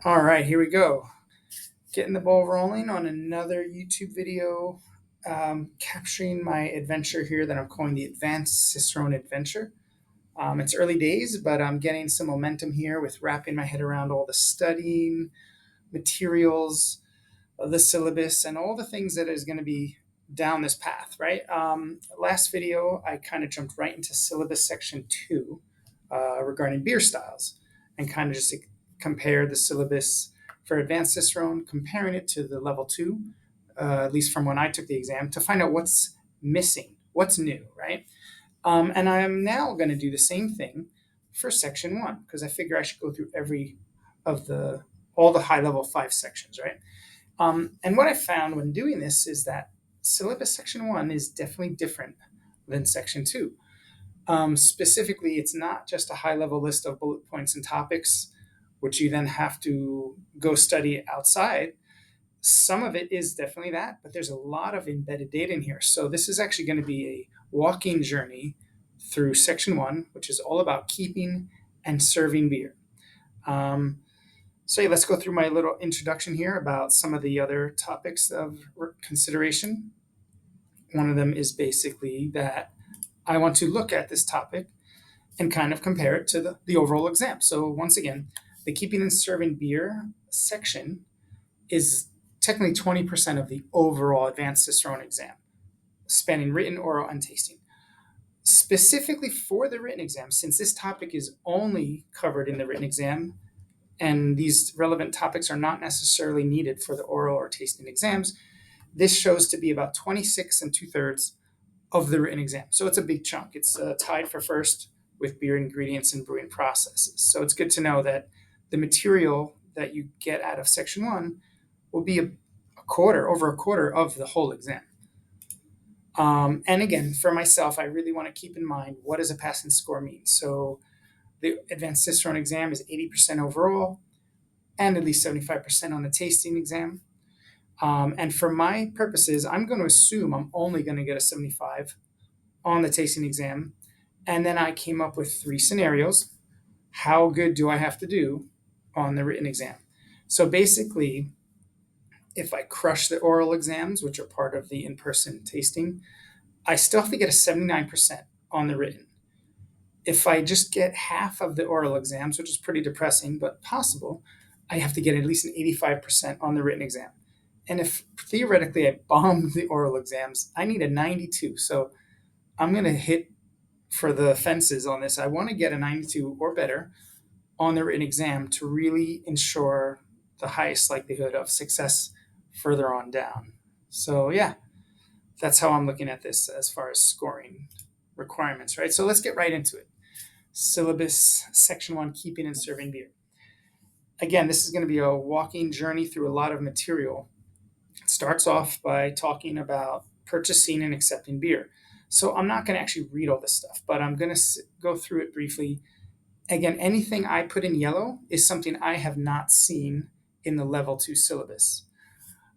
All right, here we go. Getting the ball rolling on another YouTube video, capturing my adventure here that I'm calling the Advanced Cicerone Adventure. It's early days, but I'm getting some momentum here with wrapping my head around all the studying materials, the syllabus, and all the things that is going to be down this path, right? Last video, I kind of jumped right into syllabus section 2 regarding beer styles and kind of just compared the syllabus for Advanced Cicerone, comparing it to the level 2, at least from when I took the exam, to find out what's missing, what's new, right? And I'm now going to do the same thing for section 1 because I figure I should go through all the high level 5 sections, right? And what I found when doing this is that syllabus section 1 is definitely different than section 2. Specifically, it's not just a high level list of bullet points and topics, which you then have to go study outside. Some of it is definitely that, but there's a lot of embedded data in here. So this is actually going to be a walking journey through section 1, which is all about keeping and serving beer. So yeah, let's go through my little introduction here about some of the other topics of consideration. One of them is basically that I want to look at this topic and kind of compare it to the overall exam. So once again, the keeping and serving beer section is technically 20% of the overall Advanced Cicerone exam, spanning written, oral, and tasting. Specifically for the written exam, since this topic is only covered in the written exam, and these relevant topics are not necessarily needed for the oral or tasting exams, this shows to be about 26 and 2/3 of the written exam. So it's a big chunk. It's tied for first with beer ingredients and brewing processes. So it's good to know that the material that you get out of section 1 will be over a quarter of the whole exam. And again, for myself, I really want to keep in mind, what does a passing score mean? So the Advanced Cicerone exam is 80% overall and at least 75% on the tasting exam. And for my purposes, I'm going to assume I'm only going to get a 75 on the tasting exam. And then I came up with 3 scenarios. How good do I have to do on the written exam? So basically, if I crush the oral exams, which are part of the in-person tasting, I still have to get a 79% on the written. If I just get half of the oral exams, which is pretty depressing but possible, I have to get at least an 85% on the written exam. And if theoretically I bombed the oral exams, I need a 92. So I'm going to hit for the fences on this. I want to get a 92 or better on the written exam to really ensure the highest likelihood of success further on down. So yeah, that's how I'm looking at this as far as scoring requirements, right? So let's get right into it. Syllabus section 1, keeping and serving beer. Again, this is going to be a walking journey through a lot of material. It starts off by talking about purchasing and accepting beer. So I'm not going to actually read all this stuff, but I'm going to go through it briefly. Again, anything I put in yellow is something I have not seen in the level 2 syllabus.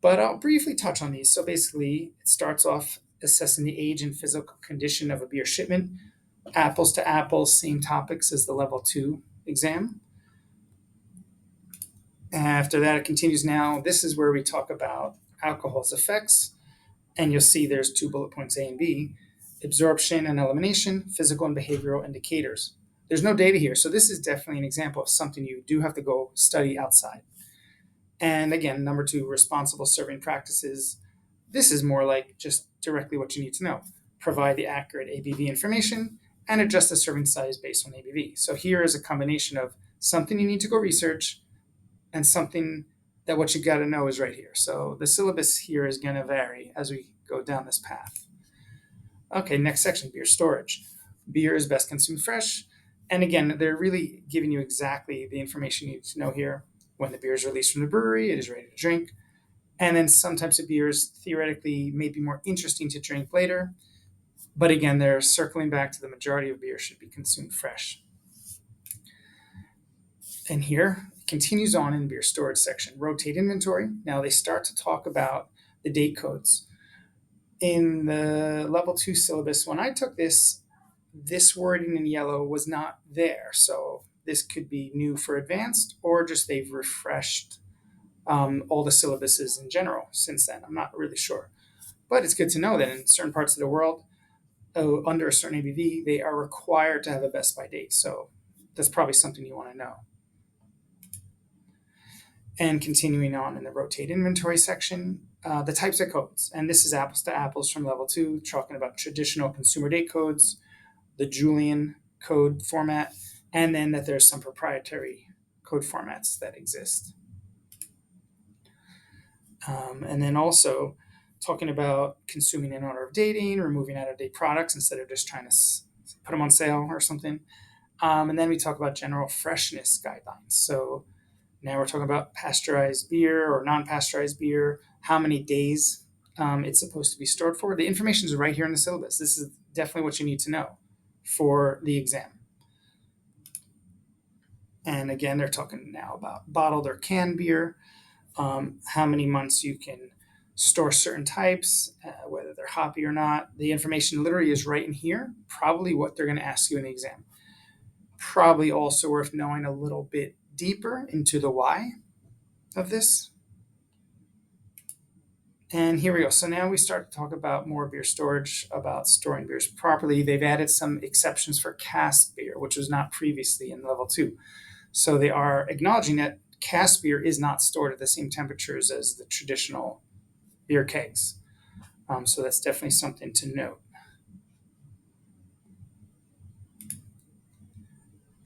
But I'll briefly touch on these. So basically, it starts off assessing the age and physical condition of a beer shipment. Apples to apples, same topics as the level 2 exam. After that, it continues now. This is where we talk about alcohol's effects. And you'll see there's 2 bullet points, A and B. Absorption and elimination, physical and behavioral indicators. There's no data here, so this is definitely an example of something you do have to go study outside. And again, number 2, responsible serving practices. This is more like just directly what you need to know. Provide the accurate ABV information and adjust the serving size based on ABV. So here is a combination of something you need to go research and something that what you got to know is right here. So the syllabus here is going to vary as we go down this path. Okay, next section, beer storage. Beer is best consumed fresh. And again, they're really giving you exactly the information you need to know here. When the beer is released from the brewery, it is ready to drink. And then some types of beers theoretically may be more interesting to drink later. But again, they're circling back to the majority of beer should be consumed fresh. And here it continues on in the beer storage section. Rotate inventory. Now they start to talk about the date codes. In the level 2 syllabus, when I took this wording in yellow was not there. So this could be new for advanced, or just they've refreshed all the syllabuses in general since then. I'm not really sure. But it's good to know that in certain parts of the world, under a certain ABV, they are required to have a best by date. So that's probably something you want to know. And continuing on in the rotate inventory section, the types of codes. And this is apples to apples from level 2, talking about traditional consumer date codes, the Julian code format, and then that there's some proprietary code formats that exist. And then also talking about consuming in order of dating, removing out of date products instead of just trying to put them on sale or something. And then we talk about general freshness guidelines. So now we're talking about pasteurized beer or non-pasteurized beer, how many days it's supposed to be stored for. The information is right here in the syllabus. This is definitely what you need to know for the exam. And again, they're talking now about bottled or canned beer, how many months you can store certain types, whether they're hoppy or not. The information literally is right in here, probably what they're going to ask you in the exam. Probably also worth knowing a little bit deeper into the why of this. And here we go. So now we start to talk about more beer storage, about storing beers properly. They've added some exceptions for cask beer, which was not previously in level 2. So they are acknowledging that cask beer is not stored at the same temperatures as the traditional beer kegs. So that's definitely something to note.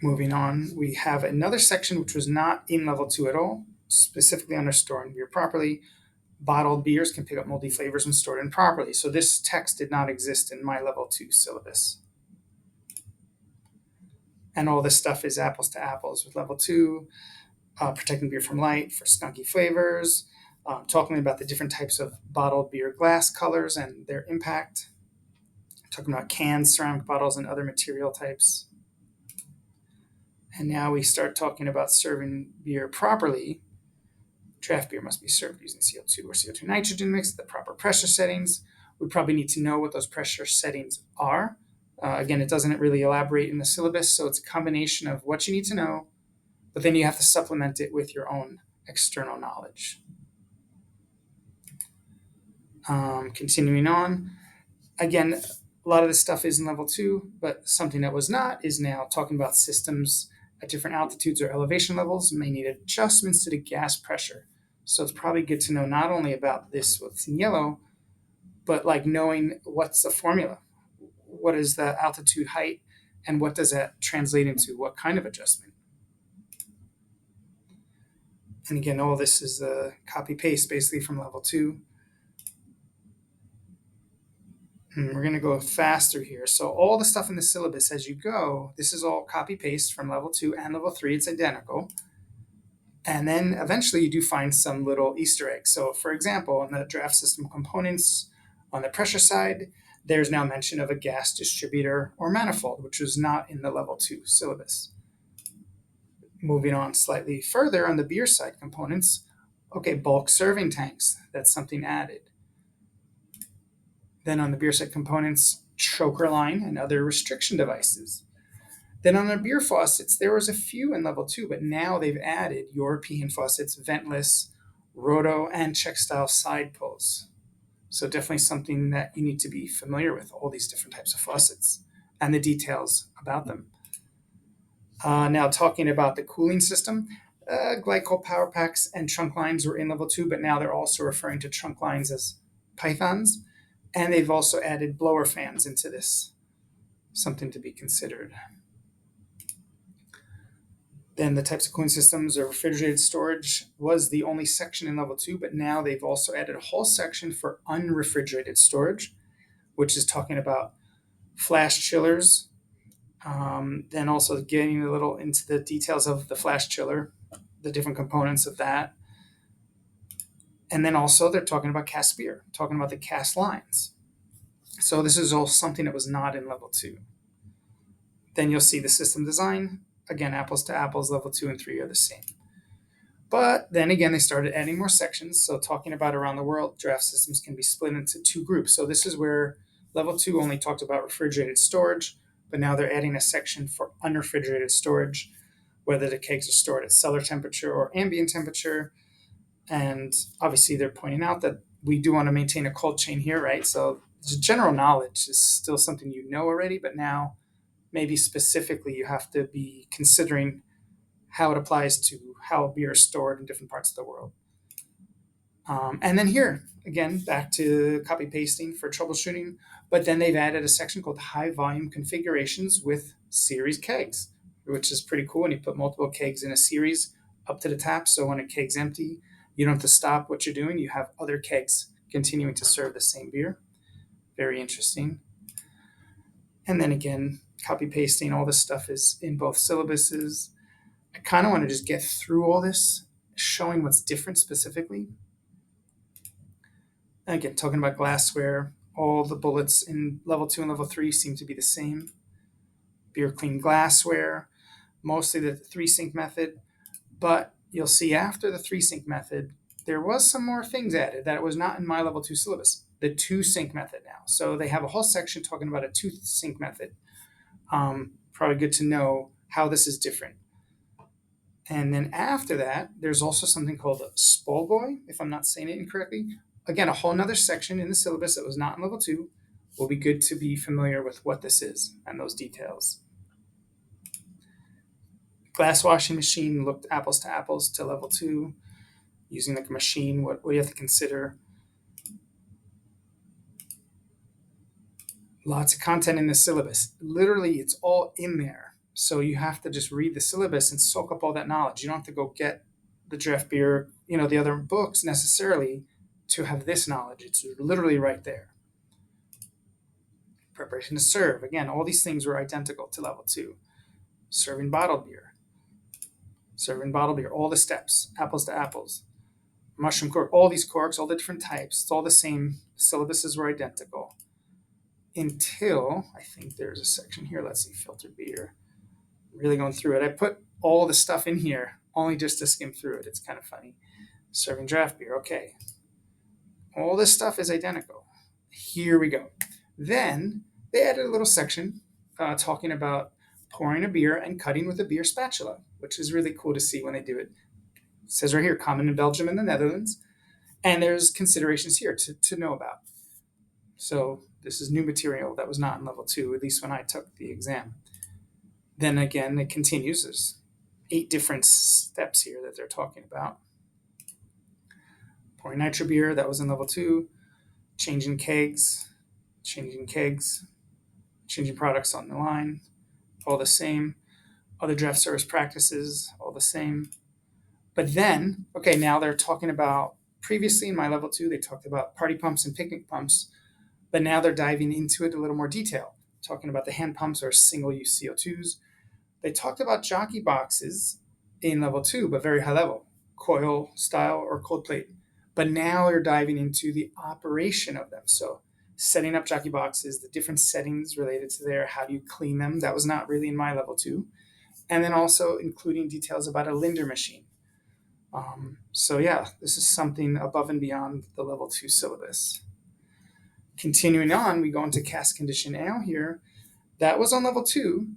Moving on, we have another section which was not in level 2 at all, specifically under storing beer properly. Bottled beers can pick up moldy flavors when stored improperly. So this text did not exist in my level 2 syllabus. And all this stuff is apples to apples with level 2, protecting beer from light for skunky flavors, talking about the different types of bottled beer glass colors and their impact, talking about cans, ceramic bottles, and other material types. And now we start talking about serving beer properly. Draft beer must be served using CO2 or CO2 nitrogen mix at the proper pressure settings. We probably need to know what those pressure settings are. Again, it doesn't really elaborate in the syllabus, so it's a combination of what you need to know, but then you have to supplement it with your own external knowledge. Continuing on, again, a lot of this stuff is in level 2, but something that was not is now talking about systems at different altitudes or elevation levels may need adjustments to the gas pressure. So it's probably good to know not only about this, what's in yellow, but like knowing what's the formula, what is the altitude height, and what does that translate into, what kind of adjustment. And again, all this is a copy paste basically from level 2. And we're going to go fast through here. So all the stuff in the syllabus as you go, this is all copy paste from level 2 and level 3. It's identical. And then eventually you do find some little Easter eggs. So for example, in the draft system components on the pressure side, there's now mention of a gas distributor or manifold, which was not in the level 2 syllabus. Moving on slightly further on the beer side components, okay, bulk serving tanks, that's something added. Then on the beer side components, choker line and other restriction devices. Then on the beer faucets, there was a few in level 2, but now they've added European faucets, ventless, roto, and Czech style side pulls. So definitely something that you need to be familiar with, all these different types of faucets and the details about them. Now talking about the cooling system, glycol power packs and trunk lines were in level 2, but now they're also referring to trunk lines as pythons. And they've also added blower fans into this, something to be considered. Then the types of cooling systems or refrigerated storage was the only section in level 2, but now they've also added a whole section for unrefrigerated storage, which is talking about flash chillers. Then also getting a little into the details of the flash chiller, the different components of that. And then also they're talking about cask beer, talking about the cask lines. So this is all something that was not in level 2. Then you'll see the system design. Again, apples to apples, level 2 and 3 are the same. But then again, they started adding more sections. So talking about around the world, draft systems can be split into 2 groups. So this is where level 2 only talked about refrigerated storage, but now they're adding a section for unrefrigerated storage. whether the kegs are stored at cellar temperature or ambient temperature. And obviously, they're pointing out that we do want to maintain a cold chain here, right? So the general knowledge is still something you know already, but now maybe specifically you have to be considering how it applies to how beer is stored in different parts of the world. And then here, again, back to copy pasting for troubleshooting, but then they've added a section called high volume configurations with series kegs, which is pretty cool. And you put multiple kegs in a series up to the tap. So when a keg's empty, you don't have to stop what you're doing. You have other kegs continuing to serve the same beer. Very interesting. And then again, copy pasting, all this stuff is in both syllabuses. I kind of want to just get through all this, showing what's different specifically. And again, talking about glassware, all the bullets in level 2 and level 3 seem to be the same. Beer clean glassware, mostly the 3-sink method, but you'll see after the 3-sink method, there was some more things added that was not in my level 2 syllabus, the 2-sink method now. So they have a whole section talking about a 2-sink method. Probably good to know how this is different. And then after that, there's also something called a Spolboy, if I'm not saying it incorrectly. Again, a whole nother section in the syllabus that was not in level 2. Will be good to be familiar with what this is and those details. Glass washing machine looked apples to apples to level 2. Using like a machine, what do you have to consider? Lots of content in the syllabus. Literally, it's all in there. So you have to just read the syllabus and soak up all that knowledge. You don't have to go get the draft beer, the other books necessarily to have this knowledge. It's literally right there. Preparation to serve. Again, all these things were identical to level 2. Serving bottled beer. All the steps, apples to apples. Mushroom cork, all these corks, all the different types, it's all the same. Syllabuses were identical. Until, I think there's a section here, let's see, filtered beer. Really going through it. I put all the stuff in here only just to skim through it. It's kind of funny. Serving draft beer, okay. All this stuff is identical. Here we go. Then they added a little section talking about pouring a beer and cutting with a beer spatula, which is really cool to see when they do it. It says right here, common in Belgium and the Netherlands. And there's considerations here to know about. So this is new material that was not in level 2, at least when I took the exam. Then again, it continues. There's 8 different steps here that they're talking about. Pouring nitro beer, that was in level 2. Changing kegs, changing products on the line, all the same. Other draft service practices, all the same. But then, okay, now they're talking about, previously in my level 2, they talked about party pumps and picnic pumps, but now they're diving into it a little more detail, talking about the hand pumps or single-use CO2s. They talked about jockey boxes in level 2, but very high level, coil style or cold plate. But now they're diving into the operation of them. So setting up jockey boxes, the different settings related to there, how do you clean them? That was not really in my level 2. And then also including details about a Linder machine. So yeah, this is something above and beyond the level 2 syllabus. Continuing on, we go into cask condition ale here. That was on level 2,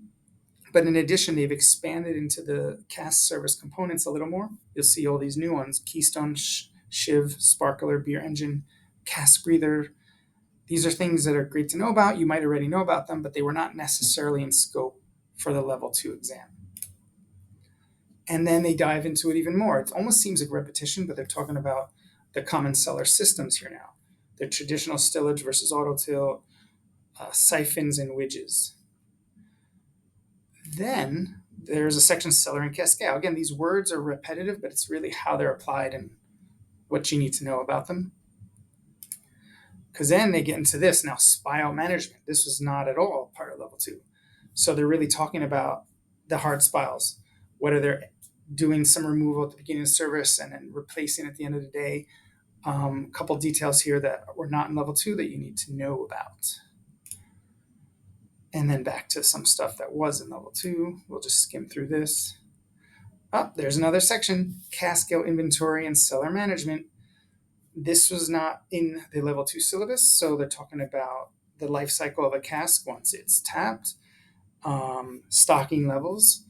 but in addition, they've expanded into the cask service components a little more. You'll see all these new ones: Keystone, Shiv, Sparkler, Beer Engine, Cask Breather. These are things that are great to know about. You might already know about them, but they were not necessarily in scope for the level 2 exam. And then they dive into it even more. It almost seems like repetition, but they're talking about the common cellar systems here now. The traditional stillage versus auto-till, siphons and widges. Then there's a section cellar and cascade. Again, these words are repetitive, but it's really how they're applied and what you need to know about them. Because then they get into this now, spile management. This was not at all part of level 2. So they're really talking about the hard spiles, whether they're doing some removal at the beginning of service and then replacing at the end of the day. A couple details here that were not in level 2 that you need to know about. And then back to some stuff that was in level 2. We'll just skim through this. Oh, there's another section, cask ale inventory and cellar management. This was not in the level 2 syllabus, so they're talking about the life cycle of a cask once it's tapped, stocking levels,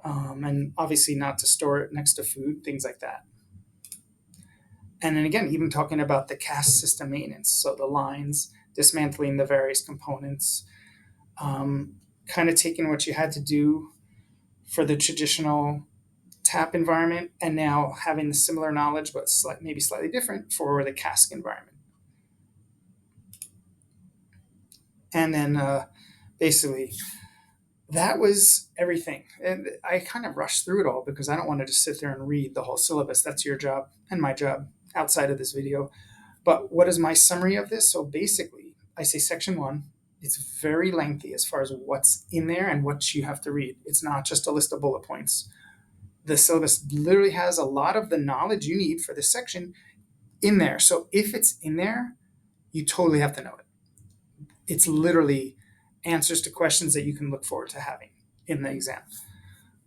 and obviously not to store it next to food, things like that. And then again, even talking about the cast system maintenance, so the lines, dismantling the various components, kind of taking what you had to do for the traditional tap environment and now having the similar knowledge but maybe slightly different for the cask environment. And then basically that was everything. And I kind of rushed through it all because I don't want to just sit there and read the whole syllabus. That's your job and my job outside of this video. But what is my summary of this? So basically, I say section one. It's very lengthy as far as what's in there and what you have to read. It's not just a list of bullet points. The syllabus literally has a lot of the knowledge you need for this section in there. So if it's in there, you totally have to know it. It's literally answers to questions that you can look forward to having in the exam.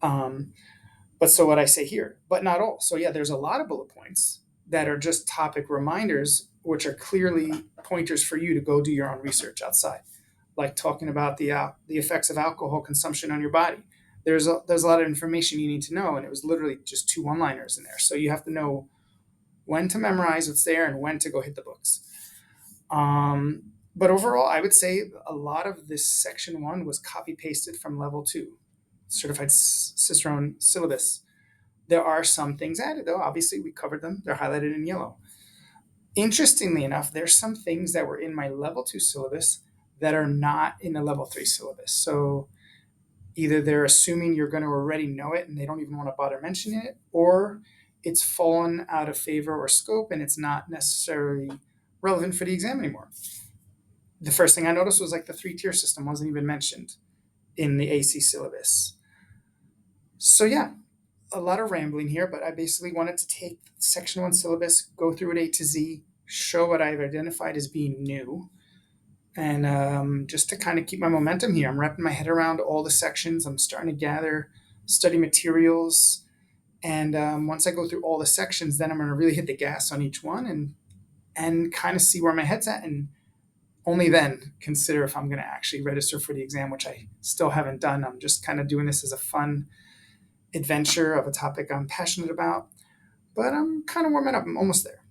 But so what I say here, but not all. So yeah, there's a lot of bullet points that are just topic reminders, which are clearly pointers for you to go do your own research outside, like talking about the effects of alcohol consumption on your body. There's a lot of information you need to know, and it was literally just 2 one-liners in there. So you have to know when to memorize what's there and when to go hit the books. But overall, I would say a lot of this section 1 was copy pasted from level 2, Certified Cicerone Syllabus. There are some things added, though. Obviously, we covered them. They're highlighted in yellow. Interestingly enough, there's some things that were in my level 2 syllabus that are not in the level 3 syllabus. So either they're assuming you're going to already know it and they don't even want to bother mentioning it, or it's fallen out of favor or scope and it's not necessarily relevant for the exam anymore. The first thing I noticed was like the 3-tier system wasn't even mentioned in the AC syllabus. So yeah, a lot of rambling here, but I basically wanted to take section 1 syllabus, go through it A to Z, show what I've identified as being new, and just to kind of keep my momentum here. I'm wrapping my head around all the sections. I'm starting to gather study materials, and once I go through all the sections, then I'm going to really hit the gas on each one and kind of see where my head's at, and only then consider if I'm going to actually register for the exam, which I still haven't done. I'm just kind of doing this as a fun adventure of a topic I'm passionate about, but I'm kind of warming up. I'm almost there.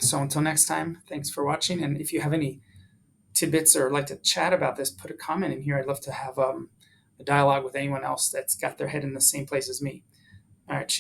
So until next time, thanks for watching. And if you have any tidbits or like to chat about this, put a comment in here. I'd love to have a dialogue with anyone else that's got their head in the same place as me. All right, cheers.